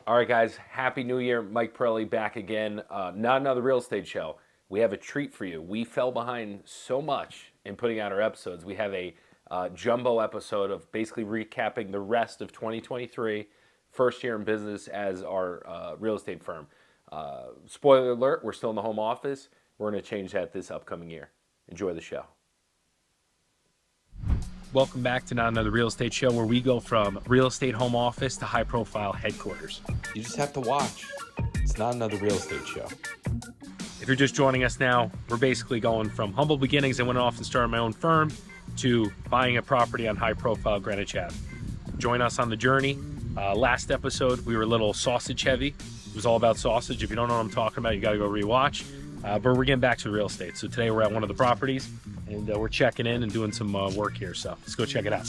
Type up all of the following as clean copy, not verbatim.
All right, guys, Happy New Year. Mike Parelli back again. Not another real estate show. We have a treat for you. We fell behind so much in putting out our episodes. We have a jumbo episode of basically recapping the rest of 2023, first year in business as our real estate firm. Spoiler alert, we're still in the home office. We're going to change that this upcoming year. Enjoy the show. Welcome back to Not Another Real Estate Show, where we go from real estate home office to high-profile headquarters. You just have to watch. It's not another real estate show. If you're just joining us now, we're basically going from humble beginnings. I went off and started my own firm to buying a property on high-profile Greenwich Ave. Join us on the journey. Last episode, we were a little sausage heavy. It was all about sausage. If you don't know what I'm talking about, you got to go rewatch. But we're getting back to the real estate. So today we're at one of the properties, and we're checking in and doing some work here. So let's go check it out.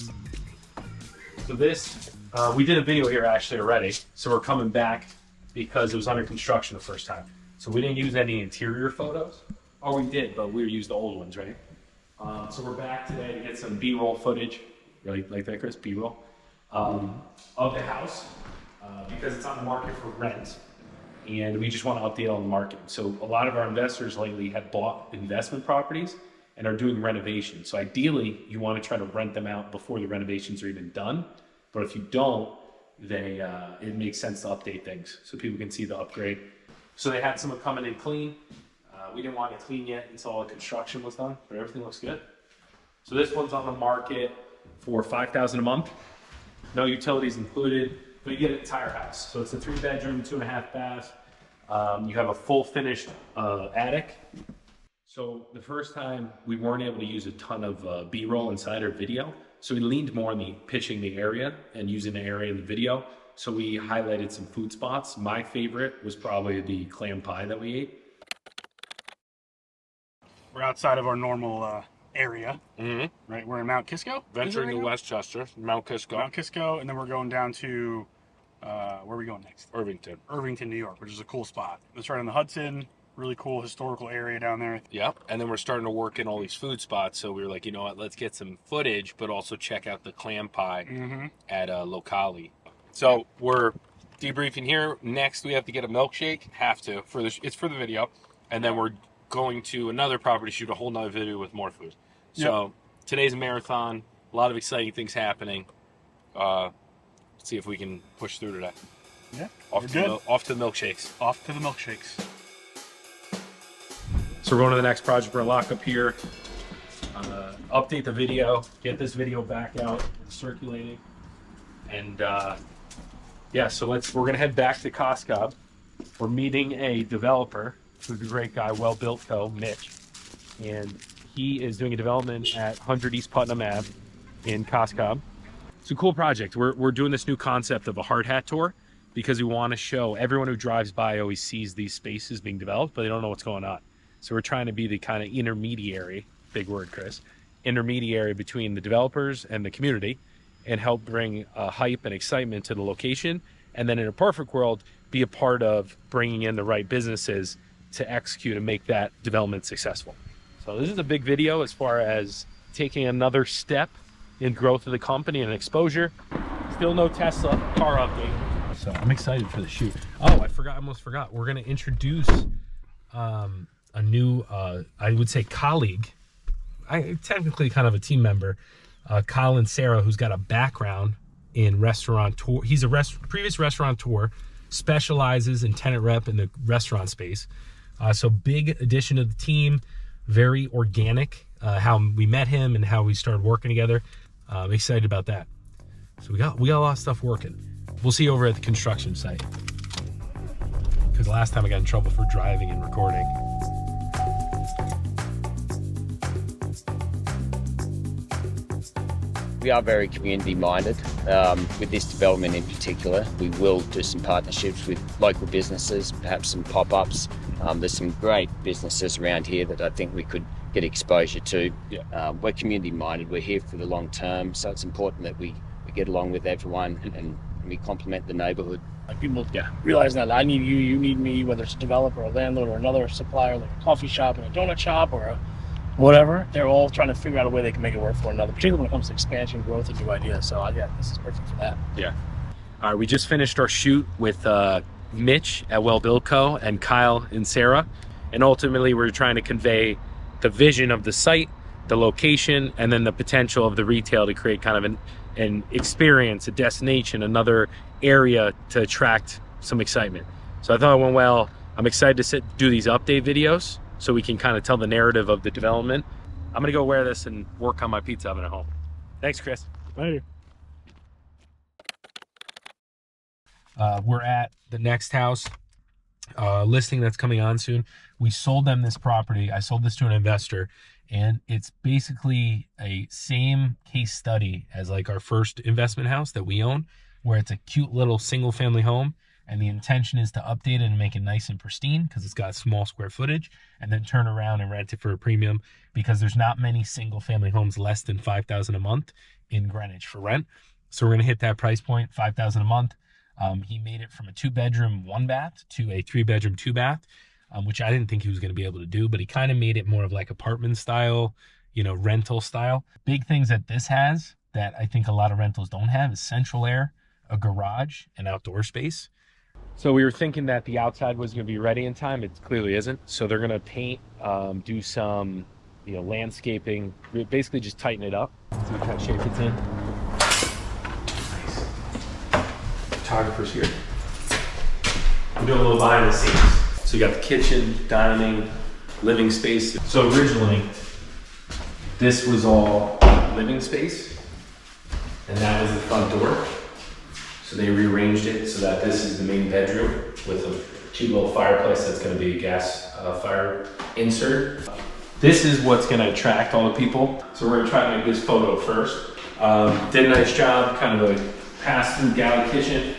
So this, we did a video here actually already. So we're coming back because it was under construction the first time. So we didn't use any interior photos. Oh, we did, but we used the old ones, right? So we're back today to get some B-roll footage. Really like that, Chris? B-roll? Of the house because it's on the market for rent. And we just want to update on the market. So a lot of our investors lately have bought investment properties and are doing renovations. So ideally, you want to try to rent them out before the renovations are even done. But if you don't, it makes sense to update things so people can see the upgrade. So they had someone coming in clean. We didn't want it clean yet until all the construction was done, but everything looks good. So this one's on the market for $5,000 a month. No utilities included. But you get an entire house. So it's a 3-bedroom, 2.5 bath. You have a full finished attic. So the first time we weren't able to use a ton of B-roll inside our video. So we leaned more on the pitching the area and using the area in the video. So we highlighted some food spots. My favorite was probably the clam pie that we ate. We're outside of our normal area, right? We're in Mount Kisco. Venturing to Westchester, Mount Kisco. Mount Kisco, and then we're going down to, where are we going next? Irvington, New York, which is a cool spot. It's right on the Hudson, really cool historical area down there. Yep, and then we're starting to work in all these food spots, so we were like, you know what, let's get some footage, but also check out the clam pie at Locali. So we're debriefing here. Next, we have to get a milkshake. Have to, it's for the video. And then we're going to another property, shoot a whole nother video with more food. So today's a marathon, a lot of exciting things happening. Let's see if we can push through today. Yeah, off to the milkshakes. Off to the milkshakes. So we're going to the next project. We're lock up here, update the video, get this video back out and circulating. And yeah, so we're going to head back to Costco. We're meeting a developer who's a great guy, Well-Built Co., Mitch. And he is doing a development at 100 East Putnam Ave in Costco. It's a cool project. We're doing this new concept of a hard hat tour because we want to show everyone who drives by always sees these spaces being developed, but they don't know what's going on. So we're trying to be the kind of intermediary, big word, Chris, intermediary between the developers and the community and help bring hype and excitement to the location. And then in a perfect world, be a part of bringing in the right businesses to execute and make that development successful. So this is a big video as far as taking another step in growth of the company and exposure. Still no Tesla car update. So I'm excited for the shoot. Oh, I almost forgot. We're gonna introduce a new, I would say colleague, technically kind of a team member, Kyle Inserra, who's got a background in restaurant tour. He's a previous restaurateur, specializes in tenant rep in the restaurant space. So big addition to the team, very organic, how we met him and how we started working together. I'm excited about that. So we got a lot of stuff working. We'll see you over at the construction site. Because last time I got in trouble for driving and recording. We are very community minded. With this development in particular, we will do some partnerships with local businesses, perhaps some pop-ups. There's some great businesses around here that I think we could get exposure to. We're community minded, we're here for the long term, so it's important that we get along with everyone and we complement the neighborhood. Like people realize that I need you, you need me, whether it's a developer, a landlord, or another supplier, like a coffee shop and a donut shop or a whatever. They're all trying to figure out a way they can make it work for another, particularly when it comes to expansion, growth, and new ideas. So yeah, this is perfect for that. Yeah. All right, we just finished our shoot with Mitch at Well Built Co. and Kyle Inserra, and ultimately we're trying to convey the vision of the site, the location, and then the potential of the retail to create kind of an experience, a destination, another area to attract some excitement. So I thought it went well. I'm excited to do these update videos so we can kind of tell the narrative of the development. I'm gonna go wear this and work on my pizza oven at home. Thanks, Chris. Later. We're at the next house listing that's coming on soon. We sold them this property. I sold this to an investor, and it's basically a same case study as like our first investment house that we own, where it's a cute little single family home, and the intention is to update it and make it nice and pristine because it's got small square footage, and then turn around and rent it for a premium because there's not many single family homes less than $5,000 a month in Greenwich for rent. So we're gonna hit that price point, $5,000 a month. He made it from a 2-bedroom, 1-bath to a 3-bedroom, 2-bath, which I didn't think he was going to be able to do, but he kind of made it more of like apartment style, you know, rental style. Big things that this has that I think a lot of rentals don't have is central air, a garage, and outdoor space. So we were thinking that the outside was going to be ready in time. It clearly isn't. So they're going to paint, do some, you know, landscaping, basically just tighten it up. See what kind of shape it's in. Photographers here. We're doing a little behind the scenes. So you got the kitchen, dining, living space. So originally, this was all living space, and that was the front door. So they rearranged it so that this is the main bedroom with a cute little fireplace that's going to be a gas fire insert. This is what's going to attract all the people. So we're going to try to make this photo first. Did a nice job, kind of a pass-through galley kitchen.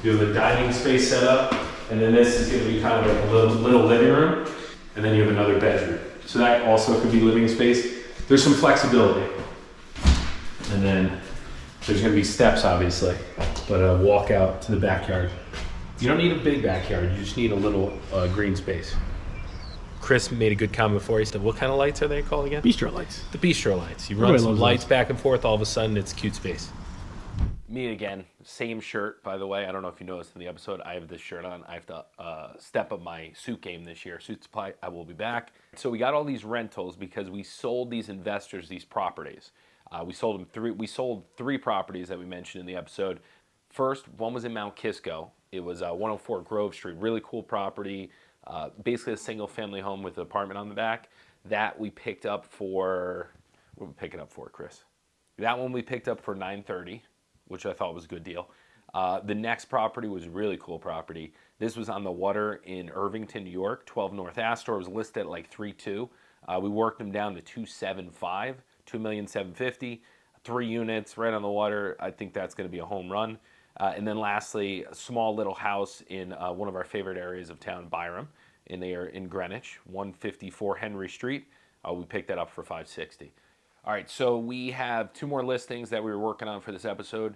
You have a dining space set up, and then this is going to be kind of like a little living room, and then you have another bedroom. So that also could be living space. There's some flexibility. And then there's going to be steps, obviously, but a walk out to the backyard. You don't need a big backyard, you just need a little green space. Chris made a good comment before. He said, what kind of lights are they called again? Bistro lights. The bistro lights. You run some lights back and forth, all of a sudden it's cute space. Me again, same shirt, by the way. I don't know if you noticed in the episode, I have this shirt on. I have to step up my suit game this year. Suit supply, I will be back. So we got all these rentals because we sold these investors these properties. We sold 3 properties that we mentioned in the episode. First, one was in Mount Kisco. It was 104 Grove Street, really cool property. Basically a single family home with an apartment on the back. That we picked up for, what did we pick it up for, Chris? That one we picked up for $930, which I thought was a good deal. The next property was a really cool property. This was on the water in Irvington, New York. 12 North Astor. It was listed at like 3.2. We worked them down to 2.75, 2,750,000. 3 units right on the water. I think that's going to be a home run. And then lastly, a small little house in one of our favorite areas of town, Byram, in Greenwich, 154 Henry Street. We picked that up for $560. All right, so we have 2 more listings that we were working on for this episode.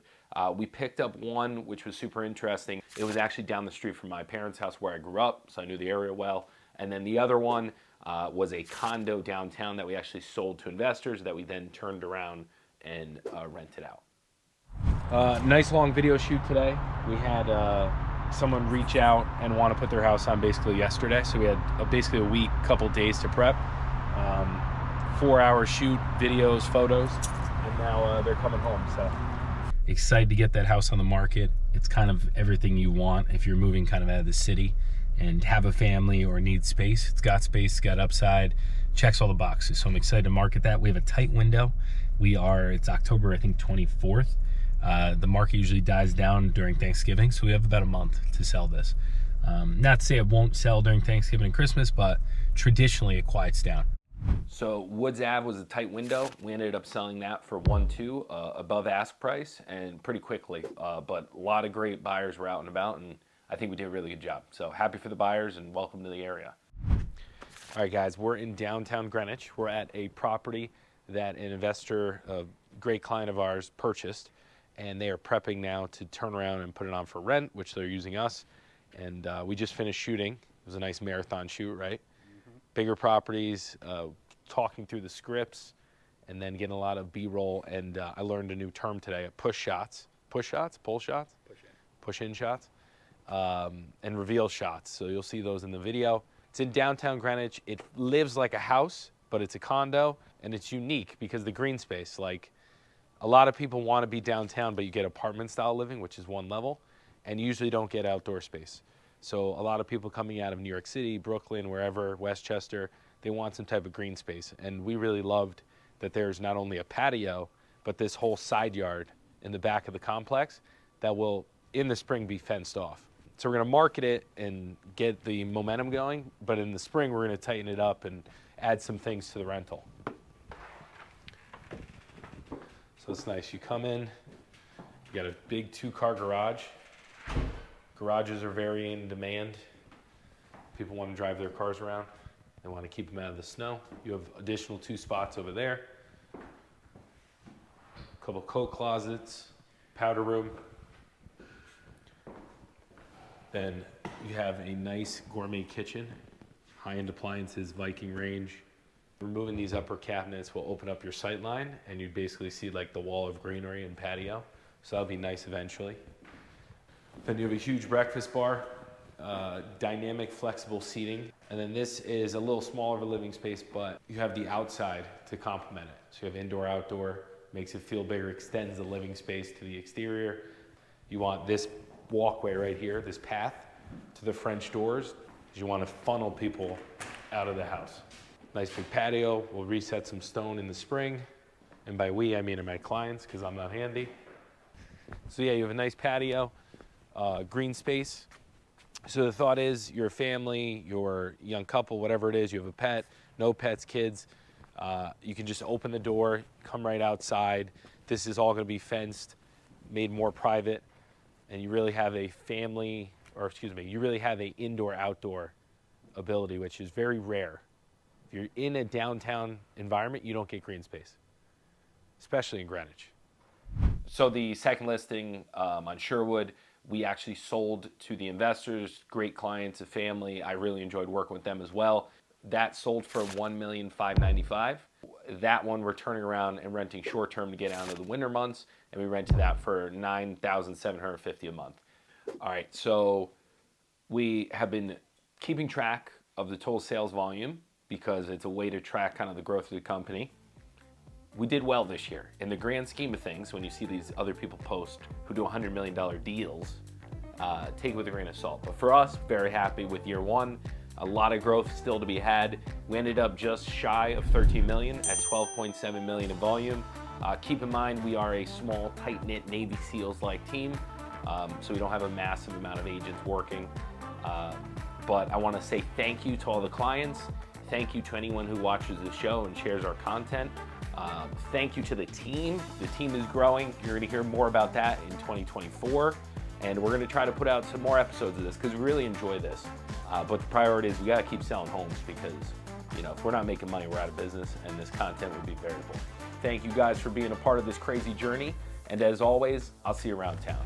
We picked up one which was super interesting. It was actually down the street from my parents' house where I grew up, so I knew the area well. And then the other one was a condo downtown that we actually sold to investors that we then turned around and rented out. Nice long video shoot today. We had someone reach out and want to put their house on basically yesterday, so we had basically a week, couple days to prep. 4-hour shoot, videos, photos, and now they're coming home. So excited to get that house on the market. It's kind of everything you want if you're moving kind of out of the city and have a family or need space. It's got space, it's got upside, checks all the boxes. So I'm excited to market that. We have a tight window. It's October, I think, 24th. The market usually dies down during Thanksgiving, so we have about a month to sell this. Not to say it won't sell during Thanksgiving and Christmas, but traditionally it quiets down. So Woods Ave was a tight window. We ended up selling that for 1.2 above ask price and pretty quickly. But a lot of great buyers were out and about, and I think we did a really good job. So happy for the buyers and welcome to the area. All right, guys, we're in downtown Greenwich. We're at a property that an investor, a great client of ours, purchased, and they are prepping now to turn around and put it on for rent, which they're using us. And we just finished shooting. It was a nice marathon shoot, right? Bigger properties, talking through the scripts, and then getting a lot of B-roll. And I learned a new term today, push shots. Push shots? Pull shots? push-in shots, and reveal shots. So you'll see those in the video. It's in downtown Greenwich. It lives like a house, but it's a condo, and it's unique because the green space, like a lot of people want to be downtown, but you get apartment style living, which is one level, and you usually don't get outdoor space. So a lot of people coming out of New York City, Brooklyn, wherever, Westchester, they want some type of green space. And we really loved that there's not only a patio, but this whole side yard in the back of the complex that will, in the spring, be fenced off. So we're gonna market it and get the momentum going, but in the spring, we're gonna tighten it up and add some things to the rental. So it's nice, you come in, you got a big 2-car garage. Garages are very in demand. People want to drive their cars around. They want to keep them out of the snow. You have additional 2 spots over there. A couple coat closets, powder room. Then you have a nice gourmet kitchen, high-end appliances, Viking range. Removing these upper cabinets will open up your sight line, and you basically see like the wall of greenery and patio. So that'll be nice eventually. Then you have a huge breakfast bar, dynamic flexible seating. And then this is a little smaller of a living space, but you have the outside to complement it. So you have indoor, outdoor, makes it feel bigger, extends the living space to the exterior. You want this walkway right here, this path to the French doors, because you want to funnel people out of the house. Nice big patio. We'll reset some stone in the spring. And by we, I mean my clients, because I'm not handy. So yeah, you have a nice patio. Green space. So the thought is you're a family, you're a young couple, whatever it is, you have a pet, no pets, kids, you can just open the door, come right outside. This is all going to be fenced, made more private, and you really have a family, or excuse me, you really have a indoor-outdoor ability, which is very rare. If you're in a downtown environment, you don't get green space, especially in Greenwich. So the second listing on Sherwood, we actually sold to the investors, great clients, a family. I really enjoyed working with them as well. That sold for $1,595,000. That one we're turning around and renting short term to get out of the winter months, and we rented that for $9,750 a month. All right, so we have been keeping track of the total sales volume because it's a way to track kind of the growth of the company. We did well this year. In the grand scheme of things, when you see these other people post who do $100 million deals, take it with a grain of salt. But for us, very happy with year one. A lot of growth still to be had. We ended up just shy of 13 million at 12.7 million in volume. Keep in mind, we are a small, tight-knit Navy SEALs-like team, so we don't have a massive amount of agents working. But I want to say thank you to all the clients. Thank you to anyone who watches the show and shares our content. Thank you to the team. The team is growing. You're going to hear more about that in 2024. And we're going to try to put out some more episodes of this because we really enjoy this. But the priority is we got to keep selling homes because, you know, if we're not making money, we're out of business, and this content would be variable. Thank you guys for being a part of this crazy journey. And as always, I'll see you around town.